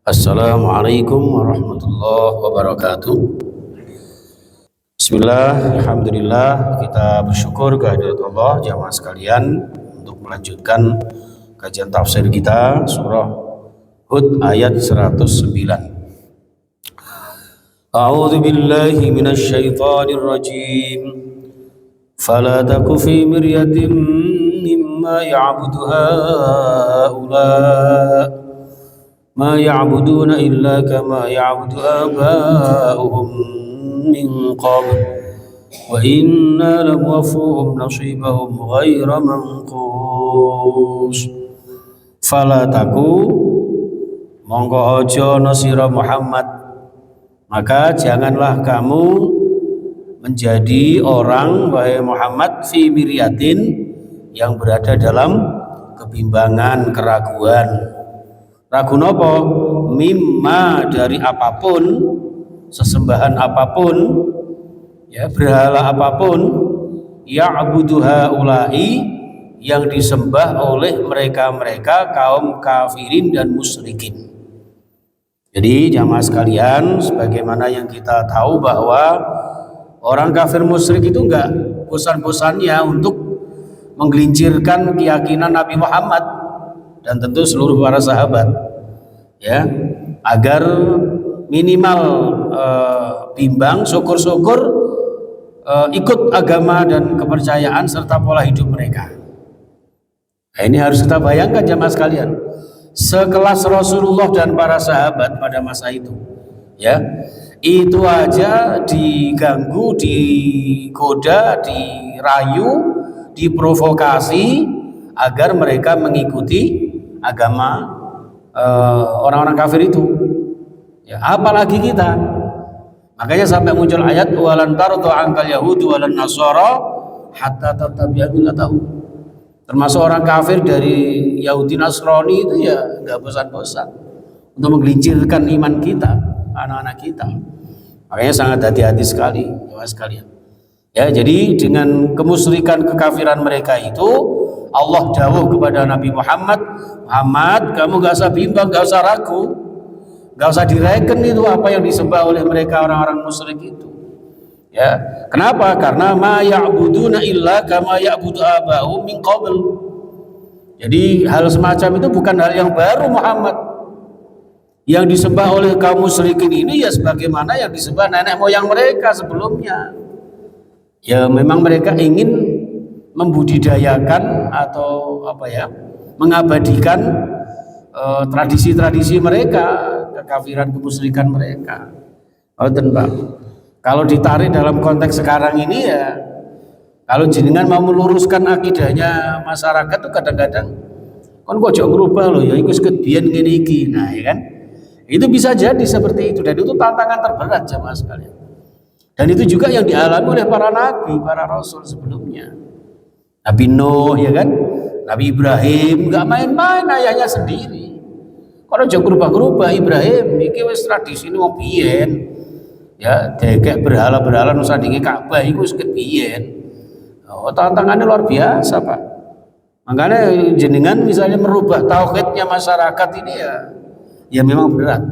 Assalamualaikum warahmatullahi wabarakatuh. Bismillah, alhamdulillah, kita bersyukur kehadirat Allah jamaah sekalian untuk melanjutkan kajian tafsir kita surah Hud ayat 109. A'udzu billahi minasy syaithanir rajim. Fala taku fi miryatin mimma ya'budu haula ما يعبدون إلا كما يعبد آباؤهم من قبل وإنا لموفوهم نصيبهم غير منقوص فلا taku monggo ojo nasira Muhammad, maka janganlah kamu menjadi orang wahai Muhammad fi miryatin yang berada dalam kebimbangan, keraguan. Ragu nopo? Mimma, dari apapun, sesembahan apapun, ya, berhala apapun, ya'budu haula'i, yang disembah oleh mereka-mereka kaum kafirin dan musyrikin. Jadi jamaah sekalian, sebagaimana yang kita tahu bahwa orang kafir musyrik itu enggak bosan-bosannya untuk menggelincirkan keyakinan Nabi Muhammad dan tentu seluruh para sahabat, ya, agar minimal bimbang, syukur-syukur ikut agama dan kepercayaan serta pola hidup mereka. Nah, ini harus kita bayangkan jamaah sekalian, sekelas Rasulullah dan para sahabat pada masa itu, ya, itu aja diganggu, digoda, dirayu, diprovokasi agar mereka mengikuti agama orang-orang kafir itu, ya, apalagi kita. Makanya sampai muncul ayat walan tardu ankal yahudu walan nasara hatta tattabi'a millatahum. Termasuk orang kafir dari Yahudi Nasrani itu ya nggak bosan-bosan untuk menggelincirkan iman kita, anak-anak kita. Makanya sangat hati-hati sekali, ya sekalian. Ya, jadi dengan kemusyrikan, kekafiran mereka itu, Allah dawuh kepada Nabi Muhammad, Muhammad, kamu gak usah bimbang, gak usah ragu, gak usah direken itu apa yang disembah oleh mereka orang-orang musyrik itu. Ya, kenapa? Karena ma ya'buduna illa kama ya'budu aba'u min qabl. Jadi hal semacam itu bukan hal yang baru Muhammad. Yang disembah oleh kaum musyrikin ini ya sebagaimana yang disembah nenek moyang mereka sebelumnya. Ya memang mereka ingin membudidayakan atau apa ya, mengabadikan tradisi-tradisi mereka, kekafiran, kemusyrikan mereka. Oh, Pak. Kalau ditarik dalam konteks sekarang ini ya, kalau jenengan mau meluruskan akidahnya masyarakat tuh kadang-kadang kan kok jauh berubah loh ya, ikut kebian ngene iki. Nah, ya kan? Itu bisa jadi seperti itu, dan itu tantangan terberat jamaah sekalian. Dan itu juga yang dialami oleh para nabi, para rasul sebelumnya. Nabi Nuh, ya kan, Nabi Ibrahim nggak main-main ayahnya sendiri. Kalau jangan berubah-ubah Ibrahim, ini wis tradisi ini mau biyen, ya, dekek berhala-berhala nusa dingi Ka'bah itu wis kebiyen. Oh, tantangannya luar biasa Pak. Makanya jenengan misalnya merubah tauhidnya masyarakat ini ya memang berat,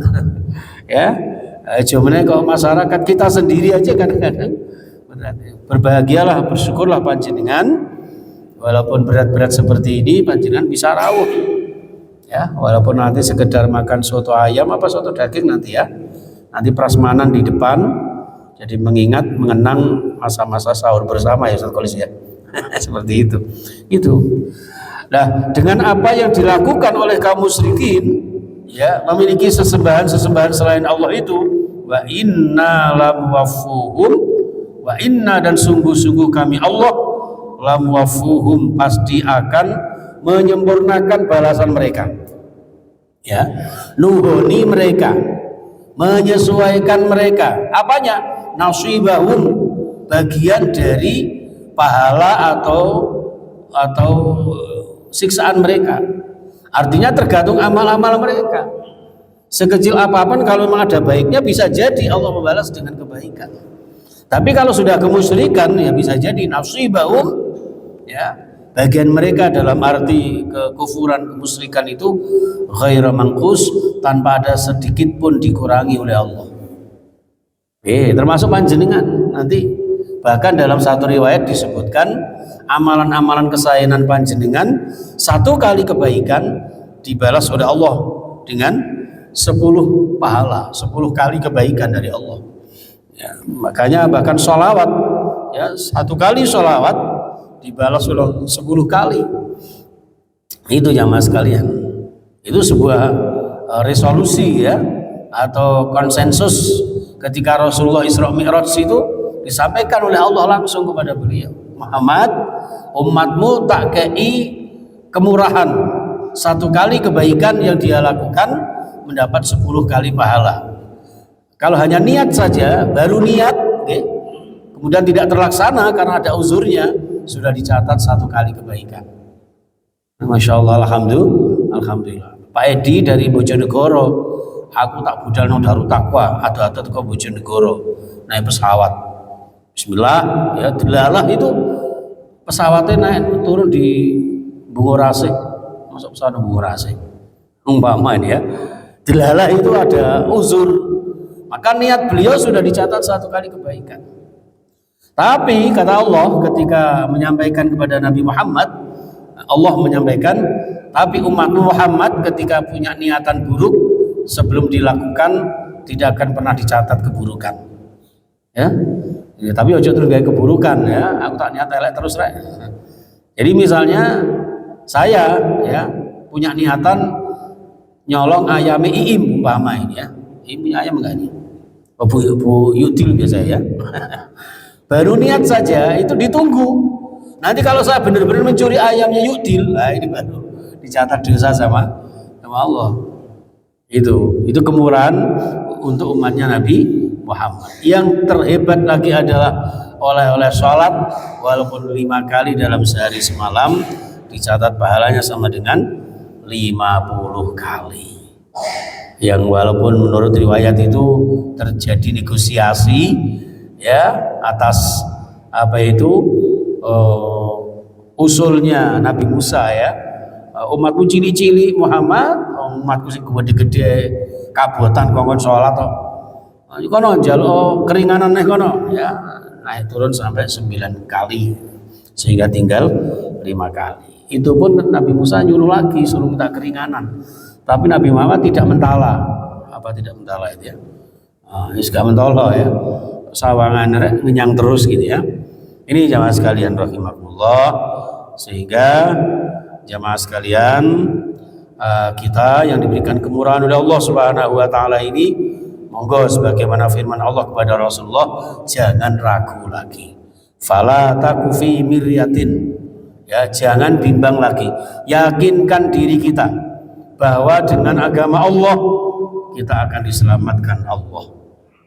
ya. Cuman kalau masyarakat kita sendiri aja kadang-kadang berat. Berbahagialah, bersyukurlah panjenengan. Walaupun berat-berat seperti ini, panjenengan bisa rawuh, ya. Walaupun nanti sekedar makan soto ayam apa soto daging nanti ya, nanti prasmanan di depan, jadi mengenang masa-masa sahur bersama ya Ustaz Kolis ya. Seperti itu. Nah, dengan apa yang dilakukan oleh kaum musyrikin, ya, memiliki sesembahan selain Allah itu, wa inna lamuwaffuhum, wa inna, dan sungguh-sungguh kami Allah lamuwaffuhum, pasti akan menyempurnakan balasan mereka, ya, nuhoni mereka, menyesuaikan mereka, apanya? Nasibahum, bagian dari pahala atau siksaan mereka. Artinya tergantung amal-amal mereka. Sekecil apapun kalau memang ada baiknya bisa jadi Allah membalas dengan kebaikan. Tapi kalau sudah kemusyrikan ya bisa jadi nasibahum, ya, bagian mereka dalam arti kekufuran, kemusyrikan itu ghaira mangkus, tanpa ada sedikit pun dikurangi oleh Allah. Termasuk panjenengan nanti, bahkan dalam satu riwayat disebutkan amalan-amalan kesayangan panjenengan, satu kali kebaikan dibalas oleh Allah dengan 10 pahala, 10 kali kebaikan dari Allah. Ya, makanya bahkan sholawat, ya, satu kali sholawat dibalas oleh 10 kali. Itu jamaah sekalian, itu sebuah resolusi, ya, atau konsensus ketika Rasulullah Isra Mi'raj itu disampaikan oleh Allah langsung kepada beliau, Muhammad, umatmu tak kei kemurahan, satu kali kebaikan yang dia lakukan mendapat 10 kali pahala. Kalau hanya niat saja, baru niat, kemudian tidak terlaksana karena ada uzurnya, sudah dicatat 1 kali kebaikan. Masya Allah, alhamdulillah. Pak Edi dari Bojonegoro, aku tak budal nang Darut Taqwa, ada teko Bojonegoro, naik pesawat. Bismillah, ya, delalah itu pesawatnya naik turun di Bungorase, masuk pesawat Bungorase. Umpama ini, ya, delalah itu ada uzur. Maka niat beliau sudah dicatat 1 kali kebaikan. Tapi kata Allah ketika menyampaikan kepada Nabi Muhammad, Allah menyampaikan, tapi umat Muhammad ketika punya niatan buruk, sebelum dilakukan tidak akan pernah dicatat keburukan. Ya, tapi ojo terus gaya keburukan, ya. Aku tak niat elek terus, rek. Jadi misalnya saya, ya, punya niatan nyolong ayamnya Iim umpama ini, ya. Iim punya ayam enggak nih? Bu Yudil biasa, ya. Baru niat saja itu ditunggu. Nanti kalau saya benar-benar mencuri ayamnya Yudil, nah ini baru dicatat dosa sama Allah. Itu kemurahan untuk umatnya Nabi Muhammad. Yang terhebat lagi adalah oleh sholat walaupun 5 kali dalam sehari semalam, dicatat pahalanya sama dengan 50 kali. Yang walaupun menurut riwayat itu terjadi negosiasi, ya, atas usulnya Nabi Musa, ya, umatku cili-cili Muhammad, umatku sing gede-gede kabotan kongkon sholat toh, kono njaluk keringanan nih kono, ya, naik turun sampai 9 kali sehingga tinggal 5 kali. Itu pun Nabi Musa nyuruh lagi, suruh minta keringanan. Tapi Nabi Muhammad tidak mentala. Apa tidak mentala itu, ya? Gak mentolo, ya. Sawangan ngenyang terus gitu, ya. Ini jamaah sekalian rahimakumullah. Sehingga jamaah sekalian, kita yang diberikan kemurahan oleh Allah Subhanahu wa taala ini, monggo sebagaimana firman Allah kepada Rasulullah, jangan ragu lagi. Fala taku fi miryatin. Ya, jangan bimbang lagi. Yakinkan diri kita bahwa dengan agama Allah kita akan diselamatkan Allah.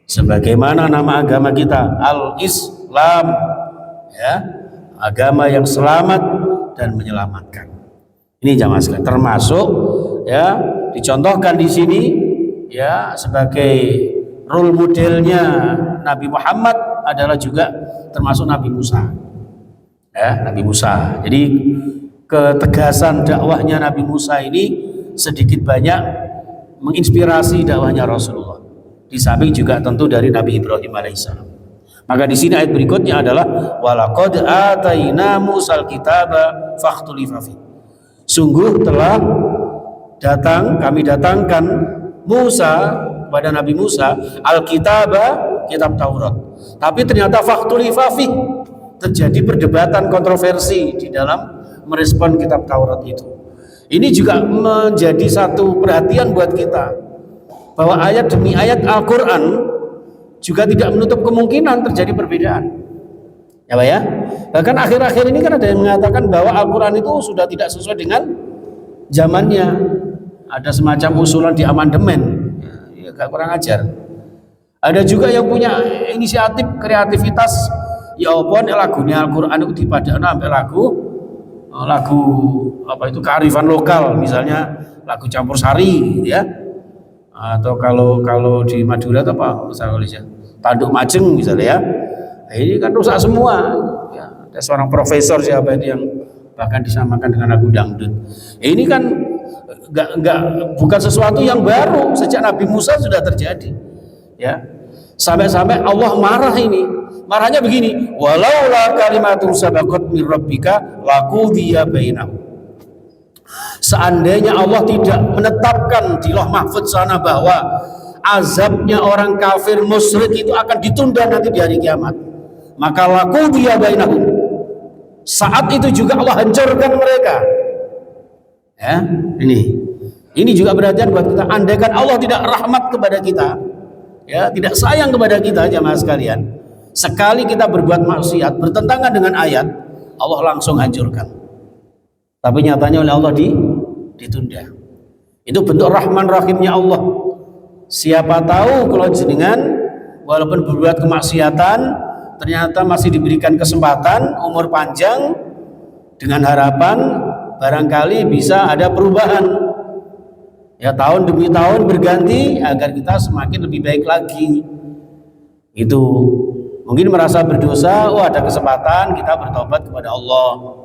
Sebagaimana nama agama kita Al-Islam, ya, agama yang selamat dan menyelamatkan. Ini jamaah sekalian, termasuk, ya, dicontohkan di sini, ya, sebagai role modelnya Nabi Muhammad adalah juga termasuk Nabi Musa, ya, Nabi Musa. Jadi ketegasan dakwahnya Nabi Musa ini sedikit banyak menginspirasi dakwahnya Rasulullah. Di samping juga tentu dari Nabi Ibrahim alaihissalam. Maka di sini ayat berikutnya adalah walaqad ataina Musal kitaba fakhtulifa fi. Sungguh telah kami datangkan Musa kepada Nabi Musa al-kitaba, kitab Taurat. Tapi ternyata fakhtulifa fi, terjadi perdebatan kontroversi di dalam merespon kitab Taurat itu. Ini juga menjadi satu perhatian buat kita, bahwa ayat demi ayat Al-Quran juga tidak menutup kemungkinan terjadi perbedaan, ya Pak, ya. Bahkan akhir-akhir ini kan ada yang mengatakan bahwa Al-Quran itu sudah tidak sesuai dengan zamannya, ada semacam usulan di amandemen, ya, agak kurang ajar. Ada juga yang punya inisiatif kreativitas, ya apa lagunya Al-Quran itu dipadana sampai lagu apa itu kearifan lokal, misalnya lagu campur sari, ya, atau kalau di Madura itu apa misalnya tanduk majeng misalnya, ya. Nah, ini kan rusak semua, ya. Ada seorang profesor siapa itu yang bahkan disamakan dengan lagu dangdut. Ini kan bukan sesuatu yang baru, sejak Nabi Musa sudah terjadi. Ya. Sampai-sampai Allah marah ini. Marahnya begini, walaula kalimatun sabaqat min rabbika laqudiya bainahum. Seandainya Allah tidak menetapkan di Lauh Mahfuz sana bahwa azabnya orang kafir musyrik itu akan ditunda nanti di hari kiamat, maka laqudiya bainahum. Saat itu juga Allah hancurkan mereka. Ya, ini juga perhatian buat kita. Andaikan Allah tidak rahmat kepada kita, ya, tidak sayang kepada kita, jamaah sekalian, sekali kita berbuat maksiat bertentangan dengan ayat, Allah langsung hancurkan. Tapi nyatanya oleh Allah ditunda. Itu bentuk rahman rahimnya Allah. Siapa tahu kalau jenengan walaupun berbuat kemaksiatan ternyata masih diberikan kesempatan umur panjang dengan harapan barangkali bisa ada perubahan. Ya, tahun demi tahun berganti agar kita semakin lebih baik lagi. Itu mungkin merasa berdosa, oh ada kesempatan kita bertobat kepada Allah.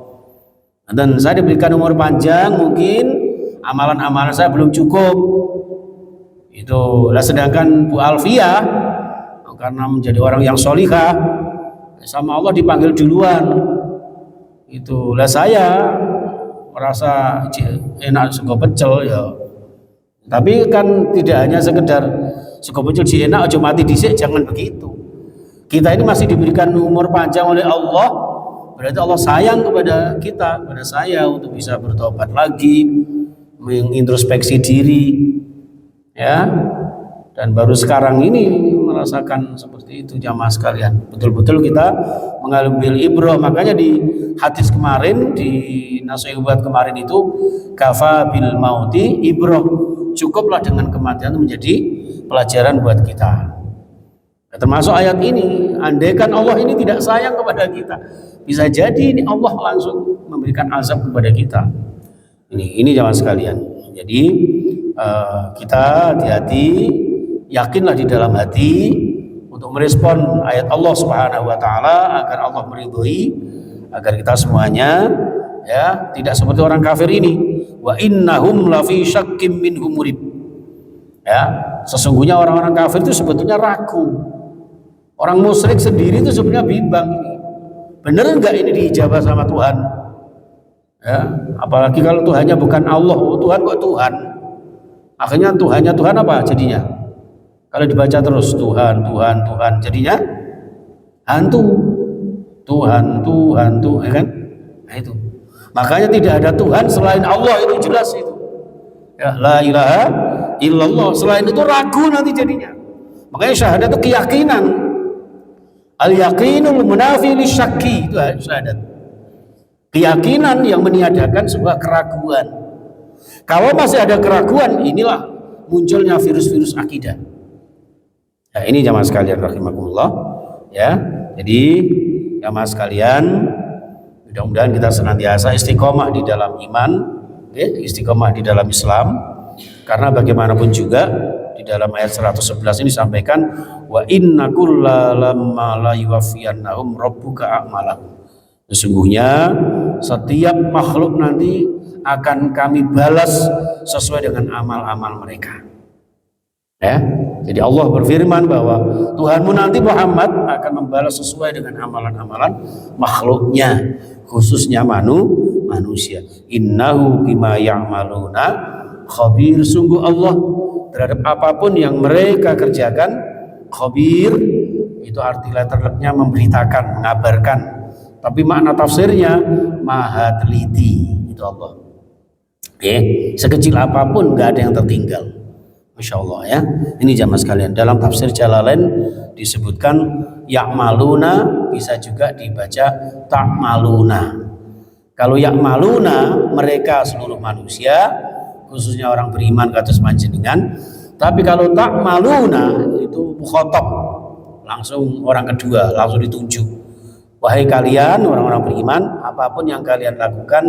Dan saya diberikan umur panjang, mungkin amalan-amalan saya belum cukup. Itu lah, sedangkan Bu Alfia karena menjadi orang yang solihah sama Allah dipanggil duluan. Itulah saya merasa enak sego pecel ya. Tapi kan tidak hanya sekedar sego pecel enak aja mati dhisik, jangan begitu. Kita ini masih diberikan umur panjang oleh Allah, berarti Allah sayang kepada kita, kepada saya untuk bisa bertobat lagi, mengintrospeksi diri, ya. Dan baru sekarang ini merasakan seperti itu, jamaah sekalian. Betul-betul kita mengambil ibrah. Makanya di hadis kemarin, di nasihat kemarin itu, kafa bil mauti ibrah. Cukuplah dengan kematian itu menjadi pelajaran buat kita. Nah, termasuk ayat ini, andaikan Allah ini tidak sayang kepada kita, bisa jadi ini Allah langsung memberikan azab kepada kita. Ini jamaah sekalian. Jadi kita hati-hati, yakinlah di dalam hati untuk merespon ayat Allah Subhanahu wa taala agar Allah meridhoi, agar kita semuanya ya tidak seperti orang kafir ini. Wa innahum lafi syakkim minhum murib. Ya, sesungguhnya orang-orang kafir itu sebetulnya ragu. Orang musyrik sendiri itu sebenarnya bimbang ini. Benar enggak ini diijabah sama Tuhan? Ya, apalagi kalau Tuhannya bukan Allah, Tuhan kok Tuhan? Akhirnya Tuhannya Tuhan apa jadinya? Kalau dibaca terus Tuhan, Tuhan, Tuhan, jadinya hantu. Tuhan, Tuhan, Tuhan, ya kan? Nah itu. Makanya tidak ada Tuhan selain Allah, itu jelas itu. Ya, la ilaha illallah. Selain itu ragu nanti jadinya. Makanya syahadat itu keyakinan. Al yaqinul munafi lisyakki, itu syahadat. Keyakinan yang meniadakan sebuah keraguan. Kalau masih ada keraguan, inilah munculnya virus-virus akidah. Nah, ini jamaah sekalian rahimakumullah, ya. Jadi jamaah sekalian, mudah-mudahan kita senantiasa istiqomah di dalam iman, ya, istiqomah di dalam Islam. Karena bagaimanapun juga di dalam ayat 111 ini disampaikan wa inna kullalamma la yuwaffiyannahum rabbuka a'malahum. Sesungguhnya setiap makhluk nanti akan kami balas sesuai dengan amal-amal mereka. Ya, jadi Allah berfirman bahwa Tuhanmu nanti Muhammad akan membalas sesuai dengan amalan-amalan makhluknya, khususnya manusia. Innahu bima ya'maluna khabir. Sungguh Allah terhadap apapun yang mereka kerjakan khabir. Itu arti letternya memberitakan, mengabarkan. Tapi makna tafsirnya maha teliti. Itu Allah. Sekecil apapun nggak ada yang tertinggal. Masya Allah ya. Ini jamaah sekalian, dalam tafsir Jalalain disebutkan ya'maluna, bisa juga dibaca ta'maluna. Kalau ya'maluna mereka seluruh manusia, khususnya orang beriman kata panjenengan. Tapi kalau ta'maluna itu mukhatab, langsung orang kedua, langsung ditunjuk. Wahai kalian orang-orang beriman, apapun yang kalian lakukan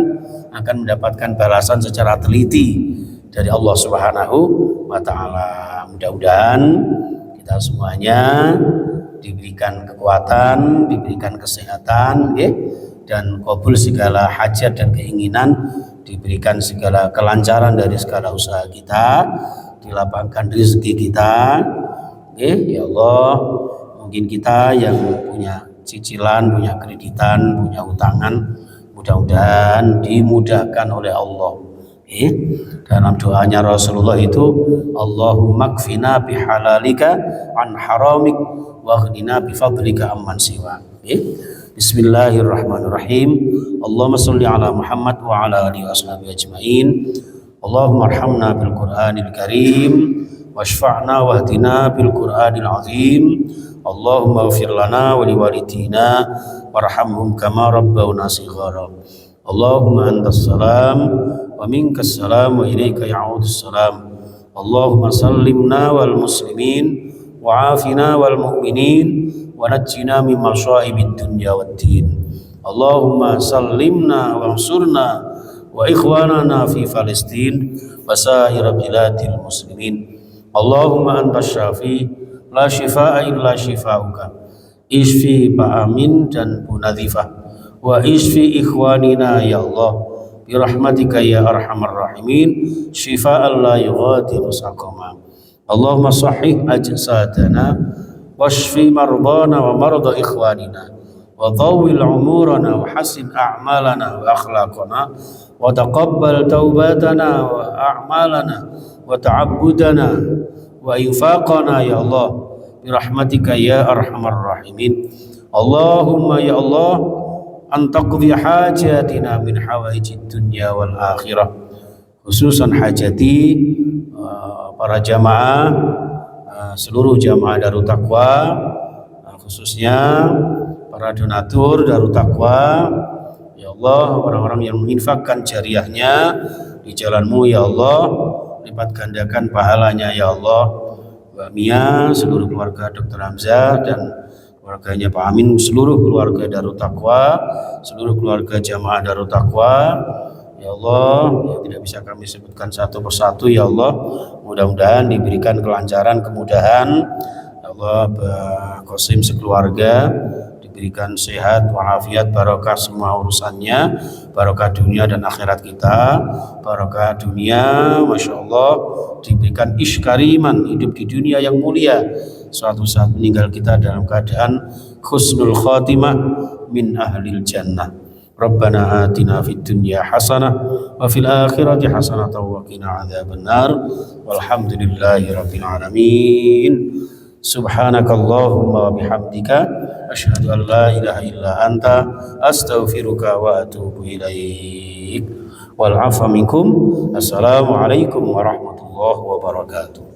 akan mendapatkan balasan secara teliti dari Allah Subhanahu wa ta'ala. Mudah-mudahan kita semuanya diberikan kekuatan, diberikan kesehatan, dan kabul segala hajat dan keinginan, diberikan segala kelancaran dari segala usaha kita, dilapangkan rezeki kita. Ya Allah, mungkin kita yang punya cicilan, punya kreditan, punya utangan, mudah-mudahan dimudahkan oleh Allah. Dalam doanya Rasulullah itu, Allahumma kfina bihalalika an haramik waghnina bifadlika amman siwa. Bismillahirrahmanirrahim. Allahumma sholli ala Muhammad wa ala alihi washabihi ajmain. Allahumma arhamna bil Qur'anil Karim washfa'na wahdina bil Qur'anil azim. Allahumma ighfir lana wa liwalidina warhamhum kama rabbawna shighara. Allahumma antas salam wa minkas salam wa ilaika ya'udus salam. Allahumma sallimna wal muslimin wa afina wal mu'minin wa najjina min masya'ibid dunya wad din. Allahumma sallimna wa ansurna wa ikhwanana fi Palestin wa sa'ir biladil muslimin. Allahumma antas syafi la shifaa illa shifauka. Isfi Pak Amin dan Bu Nadhifah wa isfi ikhwanina ya Allah birahmatika ya arhamar rahimin shifaan la yughadiru saqama. Allahumma sahih ajsadana washfi mardana wa marda ikhwanina wa tawwil umurana wa hasin a'malana wa akhlaqana wa taqabbal taubatana wa a'malana wa ta'abbudana wa infaqana ya Allah birahmatika ya arhamar rahimin. Allahumma ya Allah antaqdi hajatina min hawaijid dunya wal akhirah, khususan hajati para jamaah, seluruh jamaah Darut Taqwa, khususnya para donatur Darut Taqwa. Ya Allah, orang-orang yang menginfakkan jariahnya di jalan-Mu ya Allah, lipat gandakan pahalanya ya Allah. Mbak Mia, seluruh keluarga Dr. Hamzah dan keluarganya Pak Amin, seluruh keluarga Darut Taqwa, seluruh keluarga jamaah Darut Taqwa. Ya Allah, yang tidak bisa kami sebutkan satu persatu ya Allah, mudah-mudahan diberikan kelancaran, kemudahan. Ya Allah, Pak Qasim sekeluarga diberikan sehat walafiat, barokah semua urusannya, barokah dunia dan akhirat kita, barokah dunia, Masya Allah, diberikan iskariman, hidup di dunia yang mulia, suatu saat meninggal kita dalam keadaan husnul khatimah min ahlil jannah. Rabbana atina fid dunya hasanah wa fil akhirati hasanah wa qina adzabannar. Walhamdulillahi rabbil alamin. Subhanakallahumma wa bihamdika asyhadu an la ilaha illa anta astaghfiruka wa atubu ilaik. Wal 'afwa minkum. Assalamualaikum warahmatullahi wabarakatuh.